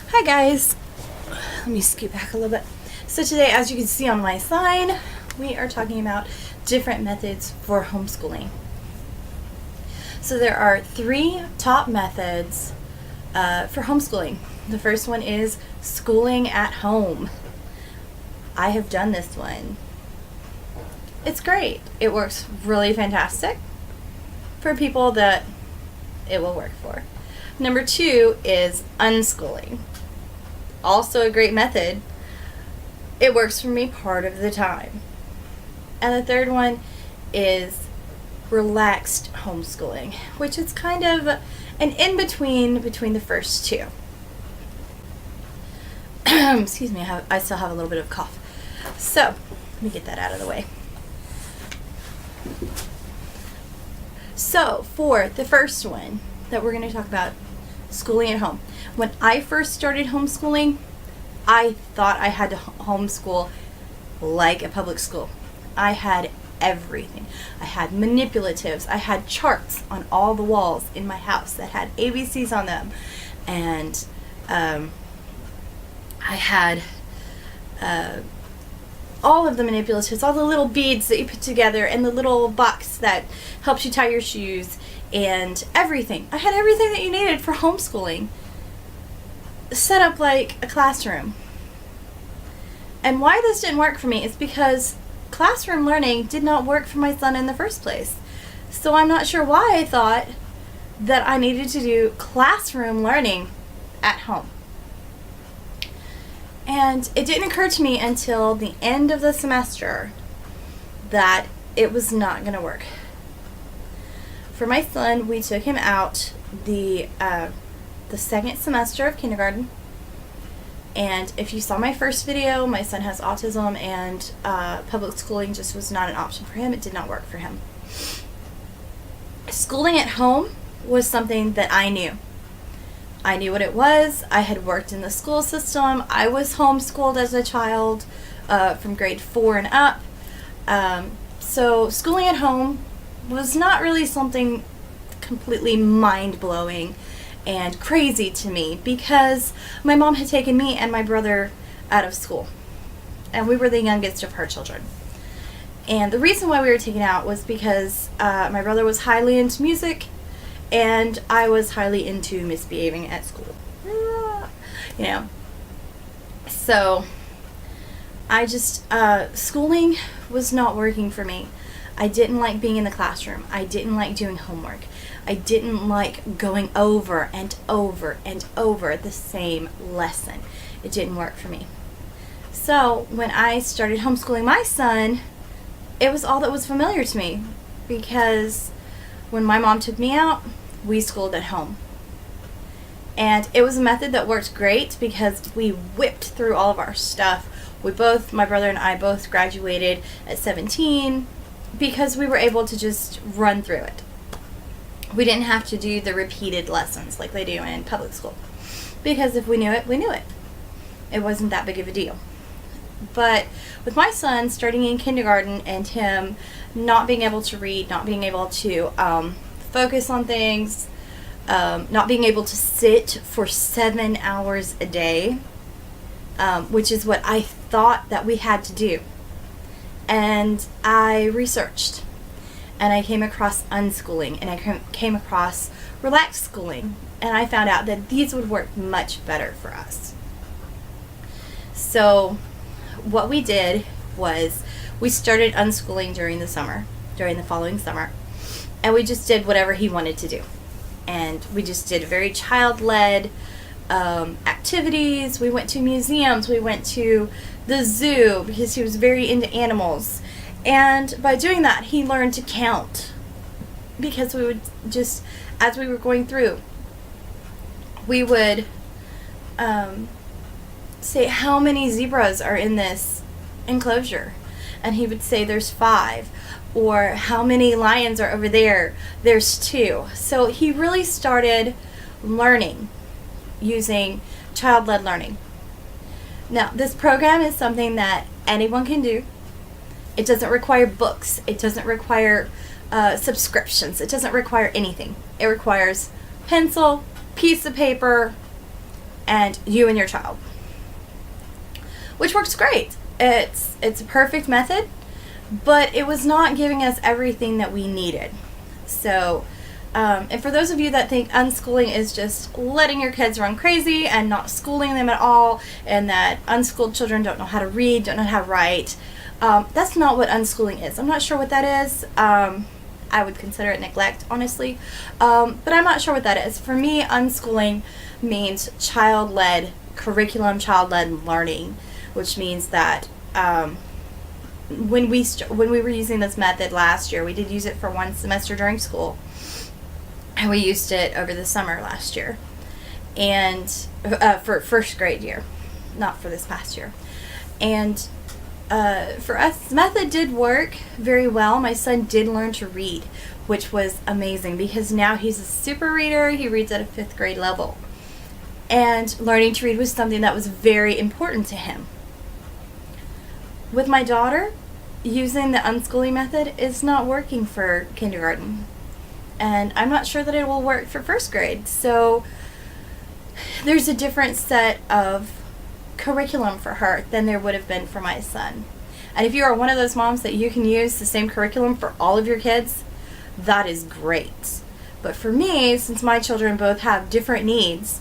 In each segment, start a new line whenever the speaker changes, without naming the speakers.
Hi guys, let me scoot back a little bit. So today, as you can see on my sign, we are talking about different methods for homeschooling. So there are 3 top methods for homeschooling. The first one is schooling at home. I have done this one. It's great. It works really fantastic for people that it will work for. Number 2 is unschooling. Also a great method. It works for me part of the time. And the third one is relaxed homeschooling, which is kind of an in-between between the first 2. Excuse me, I still have a little bit of cough. So, let me get that out of the way. So, for the first one that we're going to talk about, schooling at home. When I first started homeschooling, I thought I had to homeschool like a public school. I had everything. I had manipulatives. I had charts on all the walls in my house that had ABCs on them. And I had all of the manipulatives, all the little beads that you put together, and the little box that helps you tie your shoes, and everything. I had everything that you needed for homeschooling set up like a classroom. And why this didn't work for me is because classroom learning did not work for my son in the first place. So I'm not sure why I thought that I needed to do classroom learning at home. And it didn't occur to me until the end of the semester that it was not going to work. For my son, we took him out the second semester of kindergarten. And if you saw my first video, my son has autism, and public schooling just was not an option for him. It did not work for him. Schooling at home was something that I knew. I knew what it was. I had worked in the school system. I was homeschooled as a child from grade 4 and up. So schooling at home was not really something completely mind-blowing and crazy to me, because my mom had taken me and my brother out of school, and we were the youngest of her children. And the reason why we were taken out was because my brother was highly into music, and I was highly into misbehaving at school. You know. So I just, schooling was not working for me. I didn't like being in the classroom. I didn't like doing homework. I didn't like going over and over and over the same lesson. It didn't work for me. So when I started homeschooling my son, it was all that was familiar to me, because when my mom took me out, we schooled at home. And it was a method that worked great because we whipped through all of our stuff. My brother and I both graduated at 17 because we were able to just run through it. We didn't have to do the repeated lessons like they do in public school, because if we knew it, we knew it. It wasn't that big of a deal. But with my son starting in kindergarten and him not being able to read, not being able to focus on things, not being able to sit for 7 hours a day, which is what I thought that we had to do. And I researched, and I came across unschooling, and I came across relaxed schooling, and I found out that these would work much better for us. So what we did was we started unschooling during the following summer, and we just did whatever he wanted to do. And we just did very child-led activities. We went to museums. We went to the zoo because he was very into animals. And by doing that, he learned to count, because we would just, as we were going through, we would say, how many zebras are in this enclosure? And he would say, there's 5. Or how many lions are over there? There's 2. So he really started learning using child-led learning. Now, this program is something that anyone can do. It doesn't require books. It doesn't require subscriptions. It doesn't require anything. It requires pencil, piece of paper, and you and your child, which works great. It's a perfect method, but it was not giving us everything that we needed. So, and for those of you that think unschooling is just letting your kids run crazy and not schooling them at all, and that unschooled children don't know how to read, don't know how to write, that's not what unschooling is. I'm not sure what that is. I would consider it neglect, honestly, but I'm not sure what that is. For me, unschooling means child-led curriculum, child-led learning, which means that when we were using this method last year, we did use it for one semester during school, and we used it over the summer last year, and for first grade year, not for this past year. And for us, the method did work very well. My son did learn to read, which was amazing because now he's a super reader. He reads at a 5th grade level. And learning to read was something that was very important to him. With my daughter, using the unschooling method is not working for kindergarten. And I'm not sure that it will work for 1st grade. So there's a different set of curriculum for her than there would have been for my son. And if you are one of those moms that you can use the same curriculum for all of your kids, that is great. But for me, since my children both have different needs,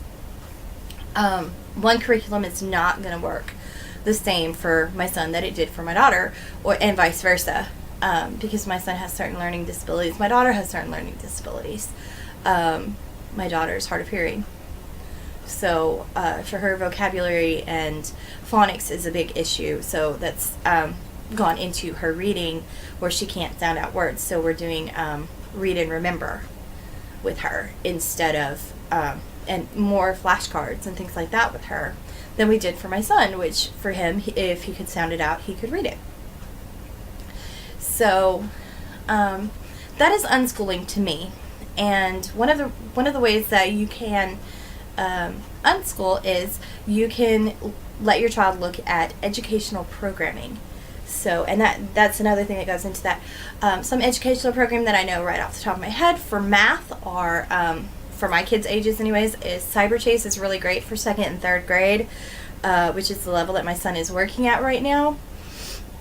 one curriculum is not going to work the same for my son that it did for my daughter, and vice versa, because my son has certain learning disabilities. My daughter has certain learning disabilities. My daughter is hard of hearing. So for her, vocabulary and phonics is a big issue. So that's gone into her reading where she can't sound out words. So we're doing read and remember with her instead of, and more flashcards and things like that with her than we did for my son, which for him, if he could sound it out, he could read it. So that is unschooling to me. And one of the ways that you can unschool is you can let your child look at educational programming. So, and that's another thing that goes into that. Some educational program that I know right off the top of my head for math are, for my kids' ages anyways, is Cyber Chase is really great for 2nd and 3rd grade, which is the level that my son is working at right now.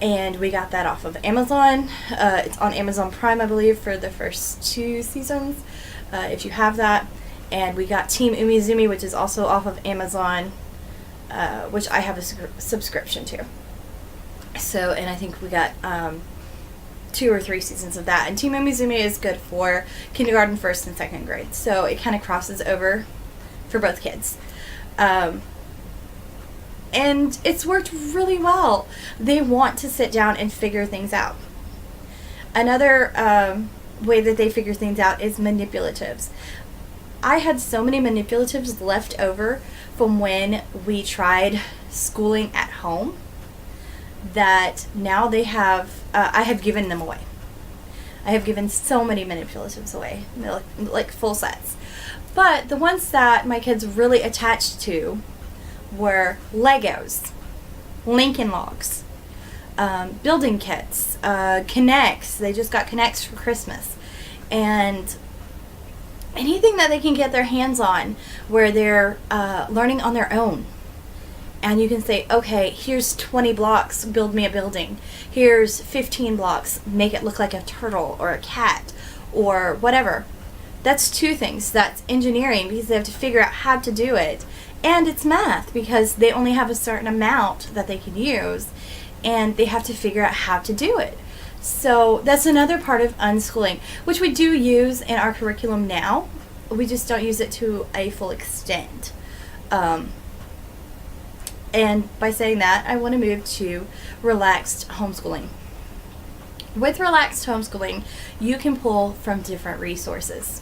And we got that off of Amazon. It's on Amazon Prime, I believe, for the first 2 seasons, if you have that. And we got Team Umizoomi, which is also off of Amazon, which I have a subscription to. So, and I think we got 2 or 3 seasons of that. And Team Umizoomi is good for kindergarten, 1st, and 2nd grade. So it kind of crosses over for both kids. And it's worked really well. They want to sit down and figure things out. Another way that they figure things out is manipulatives. I had so many manipulatives left over from when we tried schooling at home that now they have, I have given them away. I have given so many manipulatives away, like full sets. But the ones that my kids really attached to were Legos, Lincoln Logs, building kits, Connects. They just got Connects for Christmas. And anything that they can get their hands on where they're learning on their own. And you can say, okay, here's 20 blocks, build me a building. Here's 15 blocks, make it look like a turtle or a cat or whatever. That's 2 things. That's engineering because they have to figure out how to do it. And it's math because they only have a certain amount that they can use and they have to figure out how to do it. So that's another part of unschooling, which we do use in our curriculum now. We just don't use it to a full extent. And by saying that, I want to move to relaxed homeschooling. With relaxed homeschooling, you can pull from different resources.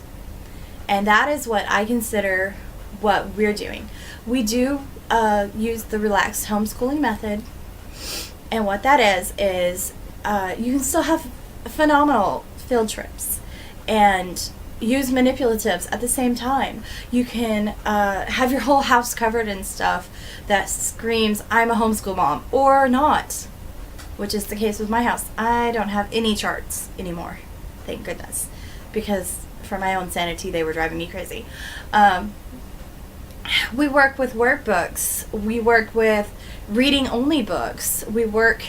And that is what I consider what we're doing. We do use the relaxed homeschooling method. And what that is you can still have phenomenal field trips and use manipulatives at the same time. You can have your whole house covered in stuff that screams, I'm a homeschool mom, or not, which is the case with my house. I don't have any charts anymore, thank goodness, because for my own sanity, they were driving me crazy. we work with workbooks. We work with reading only books. We work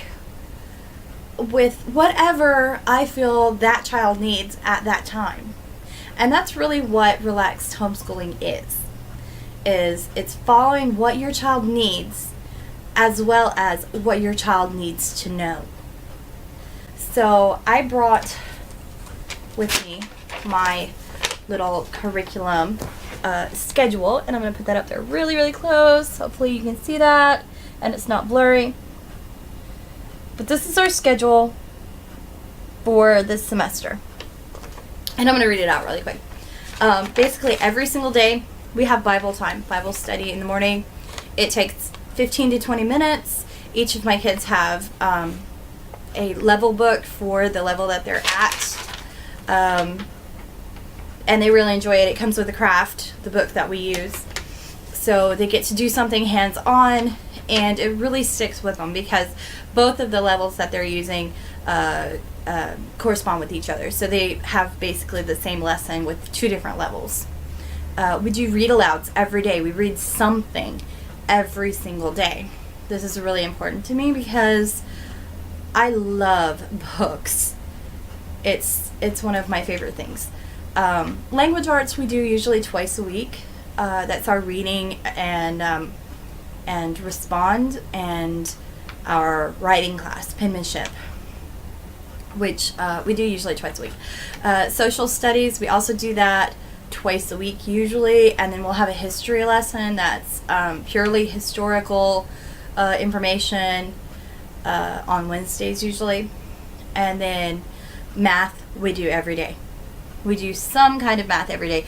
with whatever I feel that child needs at that time. And that's really what relaxed homeschooling is it's following what your child needs as well as what your child needs to know. So I brought with me my little curriculum schedule, and I'm going to put that up there really, really close. Hopefully you can see that and it's not blurry. But this is our schedule for this semester. And I'm going to read it out really quick. Basically, every single day we have Bible time, Bible study in the morning. It takes 15 to 20 minutes. Each of my kids have a level book for the level that they're at. And they really enjoy it. It comes with a craft, the book that we use. So they get to do something hands-on, and it really sticks with them because both of the levels that they're using correspond with each other. So they have basically the same lesson with 2 different levels. We do read-alouds every day. We read something every single day. This is really important to me because I love books. It's one of my favorite things. Language arts we do usually twice a week. That's our reading and respond, and our writing class, penmanship, which we do usually twice a week. Social studies, we also do that twice a week usually, and then we'll have a history lesson that's purely historical information on Wednesdays usually. And then math we do every day. We do some kind of math every day.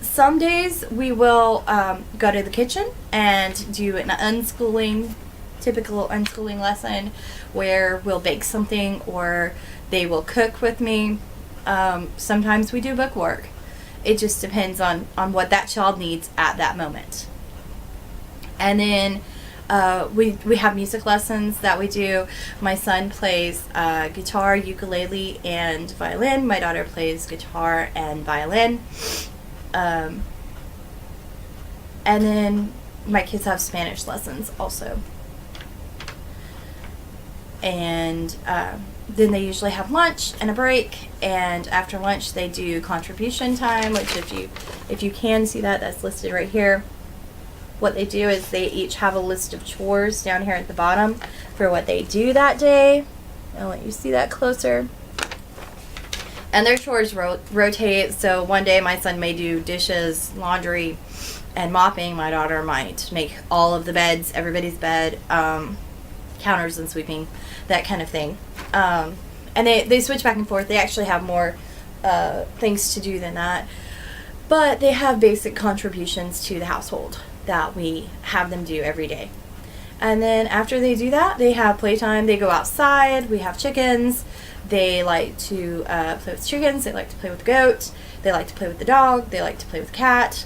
Some days we will go to the kitchen and do an unschooling, typical unschooling lesson where we'll bake something or they will cook with me. Sometimes we do book work. It just depends on what that child needs at that moment. And then we have music lessons that we do. My son plays guitar, ukulele, and violin. My daughter plays guitar and violin. And then my kids have Spanish lessons also. And then they usually have lunch and a break, and after lunch they do contribution time, which if you can see that, that's listed right here. What they do is they each have a list of chores down here at the bottom for what they do that day. I'll let you see that closer. And their chores rotate, so one day my son may do dishes, laundry, and mopping. My daughter might make all of the beds, everybody's bed, counters and sweeping, that kind of thing. And they switch back and forth. They actually have more things to do than that. But they have basic contributions to the household that we have them do every day. And then after they do that, they have playtime. They go outside. We have chickens. They like to play with chickens. They like to play with the goat. They like to play with the dog. They like to play with the cat.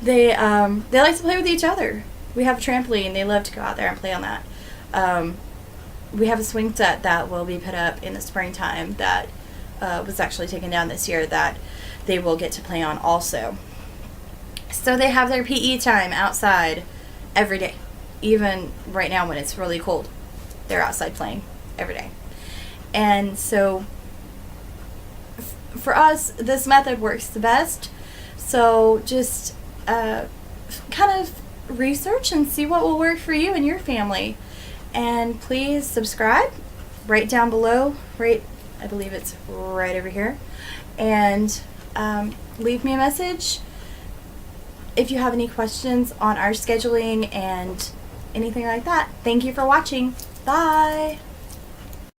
They like to play with each other. We have a trampoline. They love to go out there and play on that. We have a swing set that will be put up in the springtime that was actually taken down this year that they will get to play on also. So they have their PE time outside every day. Even right now when it's really cold, they're outside playing every day. And so for us, this method works the best. So just kind of research and see what will work for you and your family. And please subscribe right down below, I believe it's right over here. And leave me a message if you have any questions on our scheduling and anything like that. Thank you for watching. Bye.